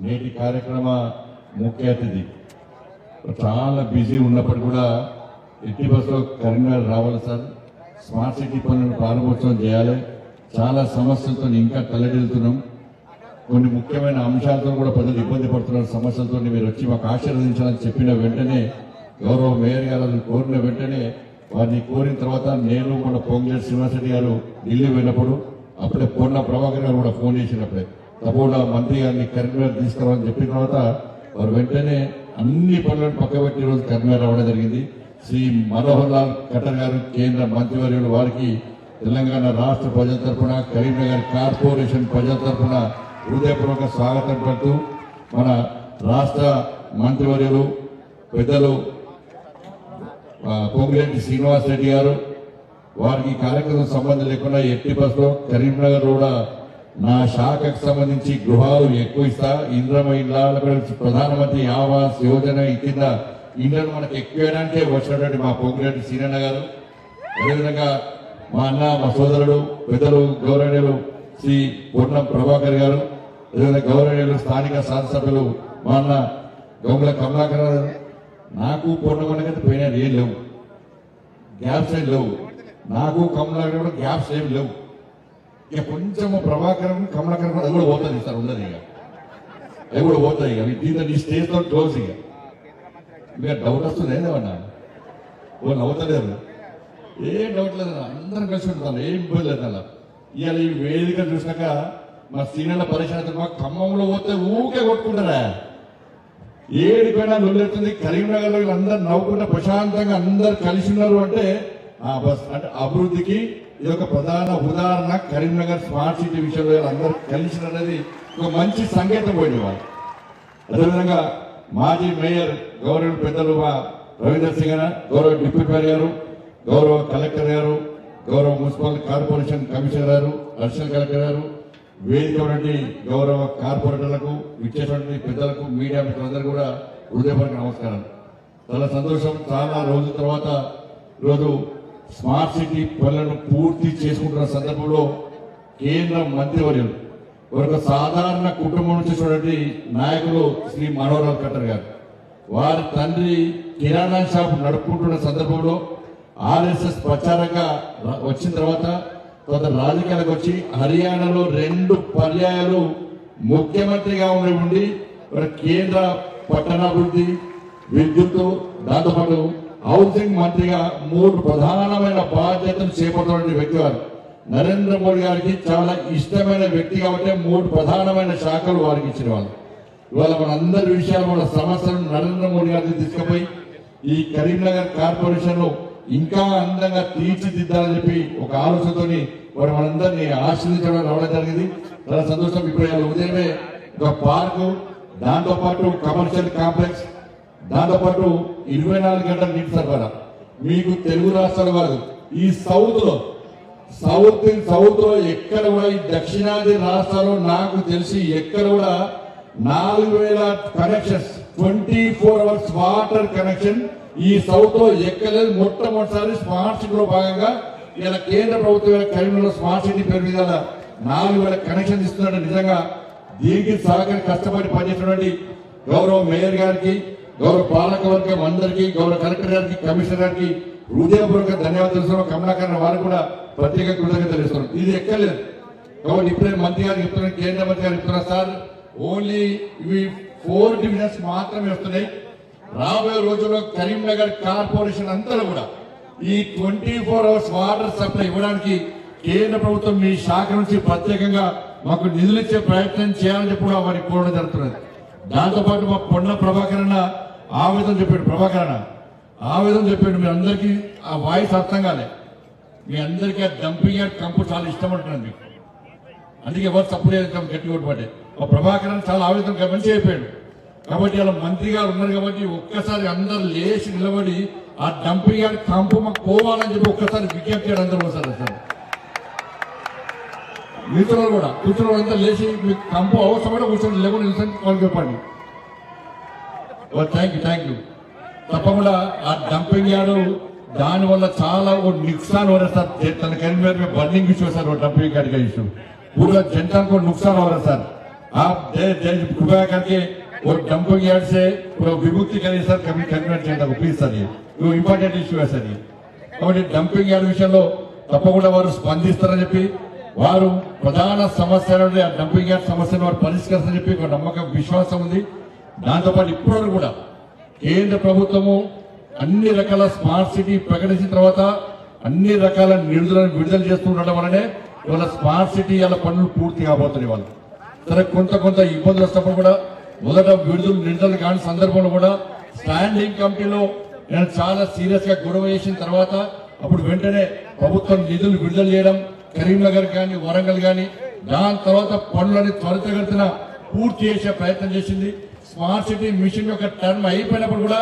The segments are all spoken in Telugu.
నేటి కార్యక్రమ ముఖ్య అతిథి చాలా బిజీ ఉన్నప్పుడు కూడా ఎట్టి బస్సులో కరీంనగర్ రావాలి సార్. స్మార్ట్ సిటీ పనులను ప్రారంభోత్సవం చేయాలి. చాలా సమస్యలతో ఇంకా తలడిల్లుతున్నాం. కొన్ని ముఖ్యమైన అంశాలతో కూడా ప్రజలు ఇబ్బంది పడుతున్న సమస్యలతో మీరు వచ్చి మాకు ఆశీర్వదించాలని చెప్పిన వెంటనే గౌరవ మేయర్ గారు కోరిన వెంటనే వారిని కోరిన తర్వాత నేను మన పొంగులేటి శ్రీనివాసరెడ్డి గారు ఢిల్లీ పోయినప్పుడు అప్పుడే పూర్ణ ప్రభాకర్ గారు కూడా ఫోన్ చేసినప్పుడే తప్పకుండా మంత్రి గారిని కరీంనగర్ తీసుకురావాలని చెప్పిన తర్వాత వారు వెంటనే అన్ని పనులను పక్కబెట్టి రోజు కరీంనగర్ రావడం జరిగింది. శ్రీ మనోహర్ లాల్ ఖట్టర్ గారు కేంద్ర మంత్రివర్యులు వారికి తెలంగాణ రాష్ట్ర ప్రజల తరఫున కరీంనగర్ కార్పొరేషన్ ప్రజల తరఫున హృదయపూర్వక స్వాగతం పడుతూ మన రాష్ట్ర మంత్రివర్యులు పెద్దలు పొంగులేటి శ్రీనివాసరెడ్డి గారు వారికి కార్యక్రమం సంబంధం లేకుండా ఎట్టి బస్సులో కరీంనగర్ కూడా నా శాఖకు సంబంధించి గృహాలు ఎక్కువ ఇస్తా, ఇంద్రమ ఇళ్ళ ప్రధానమంత్రి ఆవాస్ యోజన కింద ఇండ్లను మనకు ఎక్కువడానికే వచ్చినటువంటి మా పొంగులేటి శ్రీనన్న గారు, అదేవిధంగా మా అన్న మా సోదరుడు పెద్దలు గౌరవనీయులు శ్రీ పూర్ణం ప్రభాకర్ గారు, అదేవిధంగా గౌరవనీయులు స్థానిక శాసనసభ్యులు మా అన్న గౌగుల కమలాకర్ గారు. నాకు పూర్ణకొండకైతే పోయినది ఏం లేవు, గ్యాప్స్ ఏం లేవు. నాకు కమలాకర్ కూడా గ్యాప్స్ ఏం లేవు. ఇక కొంచెము ప్రభాకరం కమలాకరం అది కూడా పోతుంది సార్, ఉండదు ఇక అవి కూడా పోతాయి. ఇక దీంతో ఈ స్టేజ్తో క్లోజ్. ఇక డౌట్ వస్తుంది ఏదేమన్నా ఓ నవ్వుతలేరు, ఏం డౌట్ లేదు, అందరం కలిసి ఉంటున్నాను, ఏం ఇబ్బంది లేదు. అలా ఇవాళ ఈ వేదిక చూసినాక మా సీనియర్ల పరిచయం మా ఖమ్మంలో పోతే ఊకే కొట్టుకుంటారా, ఏడిపోయినా నొల్లెడుతుంది. కరీంనగర్లో వీళ్ళందరూ నవ్వుకుంటే ప్రశాంతంగా అందరు కలిసి ఉన్నారు అంటే బస్ అంటే అభివృద్ధికి ఇది ఒక ప్రధాన ఉదాహరణ. కరీంనగర్ స్మార్ట్ సిటీ విషయంలో అందరూ కలిసి అనేది ఒక మంచి సంకేతం పోయింది వాళ్ళు. అదేవిధంగా మాజీ మేయర్ గౌరవ పెద్దలు మా రవీందర్ సింగ్ గారు, గౌరవ డిప్యూటీ మేయర్ గారు, గౌరవ కలెక్టర్ గారు, గౌరవ మున్సిపల్ కార్పొరేషన్ కమిషనర్ గారు, అడిషనల్ కలెక్టర్ గారు, వేదిక ఉన్నటువంటి గౌరవ కార్పొరేటర్లకు, ఇచ్చేటువంటి పెద్దలకు, మీడియా మిత్రులందరూ కూడా హృదయపూర్వక నమస్కారం. చాలా సంతోషం. చాలా రోజుల తర్వాత ఈరోజు స్మార్ట్ సిటీ పనులను పూర్తి చేసుకుంటున్న సందర్భంలో కేంద్ర మంత్రివర్యులు ఒక సాధారణ కుటుంబం నుంచి చూడండి నాయకులు శ్రీ మనోహర్ లాల్ ఖట్టర్ గారు, వారి తండ్రి కిరాణా షాప్ నడుపుకుంటున్న సందర్భంలో ఆర్ఎస్ఎస్ ప్రచారంగా వచ్చిన తర్వాత రాజకీయాలకు వచ్చి హర్యానాలో 2 పర్యాయాలు ముఖ్యమంత్రిగా ఉండి కేంద్ర పట్టణాభివృద్ధి, విద్యుత్, దాంతోపాటు హౌసింగ్ మంత్రిగా 3 ప్రధానమైన బాధ్యతలు చేపడుతున్న వ్యక్తి వారు. నరేంద్ర మోడీ గారికి చాలా ఇష్టమైన వ్యక్తి కాబట్టి 3 ప్రధానమైన శాఖలు వారికి ఇచ్చిన వాళ్ళు. ఇవాళ మన అందరి విషయాలు మన సమస్యలను నరేంద్ర మోడీ గారికి తీసుకుపోయి ఈ కరీంనగర్ కార్పొరేషన్ ఇంకా అందంగా తీర్చిదిద్దాలని చెప్పి ఒక ఆలోచనతోని వారు మనందరినీ ఆశీర్వదించడం రావడం జరిగింది. చాలా సంతోషం. ఇప్పుడు ఉదయమే ఒక పార్కు, దాంతో పాటు కమర్షియల్ కాంప్లెక్స్, దాంతో పాటు 24 గంటల నీటి సరఫరా. మీకు తెలుగు రాష్ట్రాలు కాదు, ఈ సౌత్ లో ఎక్కడ కూడా ఈ దక్షిణాది రాష్ట్రాల్లో నాకు తెలిసి ఎక్కడ కూడా 4000 కనెక్షన్స్ 24 hours వాటర్ కనెక్షన్ ఈ సౌత్ లో ఎక్కలేదు. మొట్టమొదటిసారి స్మార్ట్ సిటీలో భాగంగా ఇలా కేంద్ర ప్రభుత్వం కరీంనగర్ స్మార్ట్ సిటీ పేరు మీద 4000 కనెక్షన్ ఇస్తున్నాడు. నిజంగా దీనికి సహకరి కష్టపడి పనిచేసినటువంటి గౌరవ మేయర్ గారికి, గౌరవ పాలక వర్గం అందరికీ, గౌరవ కలెక్టర్ గారికి, కమిషనర్ గారికి హృదయపూర్వక ధన్యవాదాలు తెలుస్తున్నాం. కమలాకర్ వారికి కూడా ప్రత్యేక కృతజ్ఞతలు తెలుస్తున్నాం. ఇది ఎక్కలేదు కాబట్టి ఇప్పుడే మంత్రి గారు చెప్తున్నారు, కేంద్ర మంత్రి గారు చెప్తున్నారు, సార్ ఓన్లీ ఇవి 4 డివిజన్స్ మాత్రమే వస్తున్నాయి. రాబోయే రోజుల్లో కరీంనగర్ కార్పొరేషన్ అంతా కూడా ఈ 24 hours వాటర్ సప్లై ఇవ్వడానికి కేంద్ర ప్రభుత్వం మీ శాఖ నుంచి ప్రత్యేకంగా మాకు నిధులు ఇచ్చే ప్రయత్నం చేయాలని చెప్పి కూడా వారికి కోరడం జరుగుతున్నది. దాంతోపాటు మా పొన్న ప్రభాకర్ అన్న ఆవేదన చెప్పాడు. ప్రభాకర్ అన్న ఆవేదన చెప్పాడు, మీ అందరికీ ఆ వాయిస్ అర్థం కాలే. మీ అందరికీ ఆ డంపింగ్ యార్డ్ కంపు చాలా ఇష్టం అంటున్నాను మీకు, అందుకే ఎవరు తప్పుడు గట్టి కొట్టుబట్టే. మా ప్రభాకర్ అన్న చాలా ఆవేదన మంచిగా అయిపోయాడు. కాబట్టి అలా మంత్రి గారు ఉన్నారు కాబట్టి ఒక్కసారి అందరు లేచి నిలబడి ఆ డంపింగ్ యార్డ్ కంపు మాకు పోవాలని చెప్పి ఒక్కసారి విజ్ఞప్తి చేయడం అందరూ వస్తారు. సార్ మిత్రులు కూడా కూర్చున్న అంతా లేచి మీకు కంపు అవసరమైన కూర్చొని లేకుండా నిలిచి వాళ్ళకి చెప్పండి. Thank you. తప్పకుండా ఆ డంపింగ్ యార్డు దానివల్ల చాలా नुकसान हो रहा है सर. करीमनगर में बर्निंग इशू है सर, वो डंपिंग यार्ड का इशू पूरा जनता को नुकसान हो रहा है सर. आप कृपया करके वो डंपिंग यार्ड से विमुक्ति करिए सर कन्वर्ट చేయండి ప్లీజ్ సార్ ఇది ఇంపార్టెంట్ ఇష్యూ సార్ కాబట్టి డంపింగ్ యార్డ్ విషయంలో తప్పకుండా వారు స్పందిస్తారని చెప్పి వారు ప్రధాన సమస్యలు ఆ డంపింగ్ యార్డ్ సమస్యను వారు పరిష్కరిస్తారని చెప్పి ఒక నమ్మకం విశ్వాసం ఉంది. దాంతోపాటు ఇప్పుడు కూడా కేంద్ర ప్రభుత్వము అన్ని రకాల స్మార్ట్ సిటీ ప్రకటించిన తర్వాత అన్ని రకాల నిధులను విడుదల చేస్తుండడం వల్లనే ఇవాళ స్మార్ట్ సిటీ వాళ్ళ పనులు పూర్తి కాబోతున్నాయి. వాళ్ళు సరే కొంత ఇబ్బందులు వస్తున్నప్పుడు కూడా మొదట నిధులు కాని సందర్భంలో కూడా స్టాండింగ్ కమిటీలో నేను చాలా సీరియస్ గా గొడవ చేసిన తర్వాత అప్పుడు వెంటనే ప్రభుత్వం నిధులు విడుదల చేయడం కరీంనగర్ కానీ వరంగల్ కానీ దాని తర్వాత పనులని త్వరితగతిన పూర్తి చేసే ప్రయత్నం చేసింది. స్మార్ట్ సిటీ మిషన్ యొక్క టర్మ్ అయిపోయినప్పుడు కూడా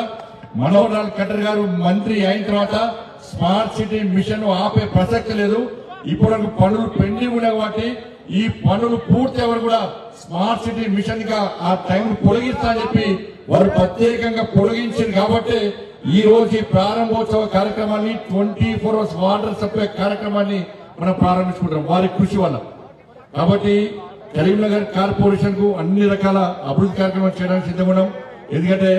మనోహర్ లాల్ ఖట్టర్ గారు మంత్రి అయిన తర్వాత స్మార్ట్ సిటీ మిషన్ ఆపే ప్రసక్తి లేదు. ఇప్పుడు పనులు పెండింగ్ ఉన్నాయి కాబట్టి ఈ పనులు పూర్తి ఎవరు కూడా స్మార్ట్ సిటీ మిషన్ గా ఆ టైం పొడిగిస్తా అని చెప్పి వారు ప్రత్యేకంగా పొడిగించారు. కాబట్టి ఈ రోజు ఈ ప్రారంభోత్సవ కార్యక్రమాన్ని 24 hours వాటర్ సప్లై కార్యక్రమాన్ని మనం ప్రారంభించుకుంటాం వారి కృషి వల్ల. కాబట్టి కరీంనగర్ కార్పొరేషన్ కు అన్ని రకాల అభివృద్ధి కార్యక్రమాలు చేయడానికి సిద్ధంగా ఉన్నాం. ఎందుకంటే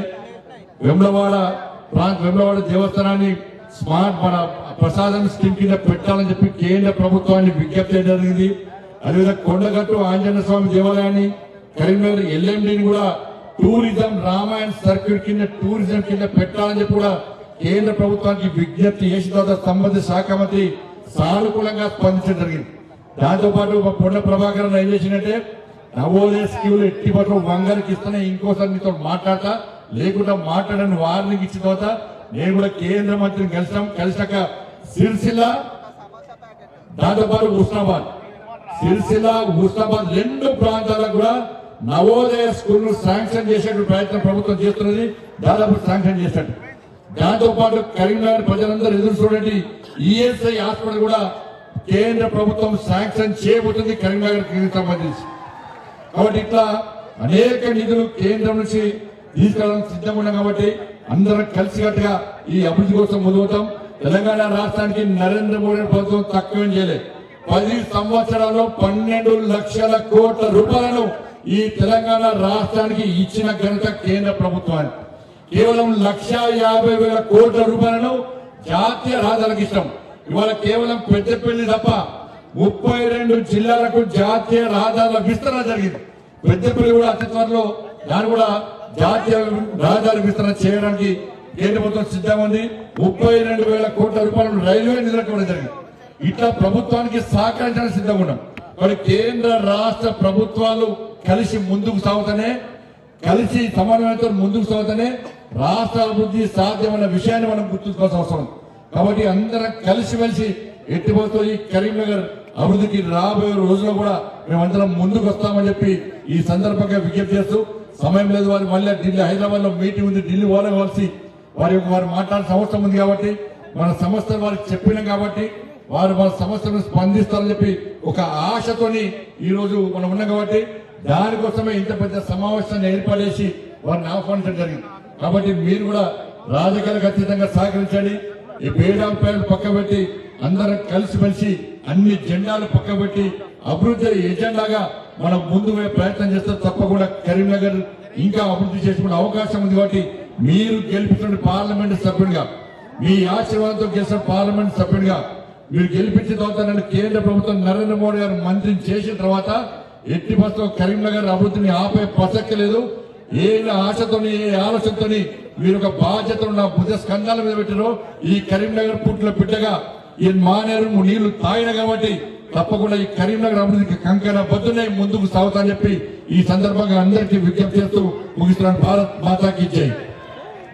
వేములవాడ దేవస్థానాన్ని స్మార్ట్ మన ప్రసాదం స్కీమ్ కింద పెట్టాలని చెప్పి కేంద్ర ప్రభుత్వాన్ని విజ్ఞప్తి చేయడం జరిగింది. అదేవిధంగా కొండగట్టు ఆంజనేయ స్వామి దేవాలయాన్ని కరీంనగర్ ఎల్ఎండిని కూడా టూరిజం రామాయణ సర్క్యూట్ కింద టూరిజం కింద పెట్టాలని చెప్పి కూడా కేంద్ర ప్రభుత్వానికి విజ్ఞప్తి చేసిన తర్వాత సంబంధిత శాఖ మంత్రి సానుకూలంగా స్పందించడం జరిగింది. దాంతో పాటు పొన్న ప్రభాకర్ ఏం చేసిందంటే నవోదయ స్కీములు ఎట్టి పట్ల వంగరికి ఇస్తేనే ఇంకోసారి మీతో మాట్లాడతా లేకుండా మాట్లాడని వార్నింగ్ ఇచ్చిన తర్వాత నేను కూడా కేంద్ర మంత్రిని కలిసాక సిరిసిల్ల దాంతో పాటు హుస్నాబాద్ రెండు ప్రాంతాలకు కూడా నవోదయ స్కూల్ ను శాంక్షన్ చేసే ప్రయత్నం ప్రభుత్వం చేస్తున్నది. దాదాపు శాంక్షన్ చేశాడు. దాంతో పాటు కరీంనగర్ ప్రజలందరూ ఎదురు చూడండి ఈఎస్ఐ హాస్పిటల్ కూడా కేంద్ర ప్రభుత్వం శాంక్షన్ చేయబోతుంది కరీంనగర్ కి సంబంధించి. కాబట్టి ఇట్లా అనేక నిధులు కేంద్రం నుంచి తీసుకెళ్ళడానికి సిద్ధంగా ఉన్నాం. కాబట్టి అందరం కలిసికట్టుగా ఈ అభివృద్ధి కోసం ముందుతాం. తెలంగాణ రాష్ట్రానికి నరేంద్ర మోడీ ప్రభుత్వం తక్కువేం చేయలేదు. 10 సంవత్సరాల్లో 12 లక్షల కోట్ల రూపాయలను ఈ తెలంగాణ రాష్ట్రానికి ఇచ్చిన ఘనత కేంద్ర ప్రభుత్వానికి. కేవలం 1,50,000 కోట్ల రూపాయలను జాతీయ రహదారులకు ఇష్టం. ఇవాళ కేవలం పెద్దపల్లి తప్ప 32 జిల్లాలకు జాతీయ రహదారుల విస్తరణ జరిగింది. పెద్దపల్లి కూడా అతి త్వరలో దాన్ని కూడా జాతీయ రహదారి విస్తరణ చేయడానికి కేంద్ర ప్రభుత్వం సిద్ధంగా ఉంది. 32,000 కోట్ల రూపాయలను రైల్వే నిధులకు ఇవ్వడం జరిగింది. ఇట్లా ప్రభుత్వానికి సహకరించడానికి సిద్ధంగా ఉన్నాం. మరి కేంద్ర రాష్ట్ర ప్రభుత్వాలు కలిసి ముందుకు సాగుతానే కలిసి సమన్వయంతో ముందుకు సాగుతానే రాష్ట్ర అభివృద్ధి సాధ్యమైన విషయాన్ని మనం గుర్తుంచుకోవాల్సిన అవసరం. కాబట్టి అందరం కలిసిమెలిసి ఎట్టిపోతూ ఈ కరీంనగర్ అభివృద్ధికి రాబోయే రోజుల్లో కూడా మేమందరం ముందుకు వస్తామని చెప్పి ఈ సందర్భంగా విజ్ఞప్తి చేస్తూ సమయం లేదు. వారు మళ్ళీ ఢిల్లీ హైదరాబాద్ లో మీటింగ్ ఉంది. ఢిల్లీ పోవాల్సి వారు మాట్లాడాల్సిన అవసరం ఉంది. కాబట్టి మన సంస్థలు వారికి చెప్పినాం కాబట్టి వారు మన సమస్యలను స్పందిస్తారని చెప్పి ఒక ఆశతోని ఈ రోజు మనం ఉన్నాం. కాబట్టి దానికోసమే ఇంత పెద్ద సమావేశాన్ని ఏర్పాటు చేసి వారిని ఆహ్వానించడం జరిగింది. కాబట్టి మీరు కూడా రాజకీయాలకు అతీతంగా సహకరించండి. ఈ భేదాభిప్రాయాలు పక్కబెట్టి అందరం కలిసిమెలిసి అన్ని జెండాలు పక్కబెట్టి అభివృద్ధి ఎజెండాగా మనం ముందు ప్రయత్నం చేస్తే తప్పకుండా కరీంనగర్ ఇంకా అభివృద్ధి చేసుకునే అవకాశం ఉంది. కాబట్టి మీరు గెలిపించిన పార్లమెంట్ సభ్యుడిగా మీ ఆశీర్వాదంతో గెలిచిన పార్లమెంట్ సభ్యుడిగా మీరు గెలిపించిన తర్వాత నన్ను కేంద్ర ప్రభుత్వం నరేంద్ర మోడీ గారు మంత్రిని చేసిన తర్వాత ఎట్టి బస్సులో కరీంనగర్ అభివృద్ధిని ఆపే ప్రసక్తి లేదు. ఏ ఆశతోని ఏ ఆలోచనతోని మీరు ఒక బాధ్యతను నా భుజ స్కంధాల మీద పెట్టారో ఈ కరీంనగర్ పుట్టిన బిడ్డగా ఈ మానేరు నీళ్లు తాగిన కాబట్టి తప్పకుండా ఈ కరీంనగర్ అభివృద్ధికి కంకణ బద్దునే ముందుకు సాగుతా అని చెప్పి ఈ సందర్భంగా అందరికీ విజ్ఞప్తి చేస్తూ ముగిస్తున్నాను. భారత్ మాతాకి జై.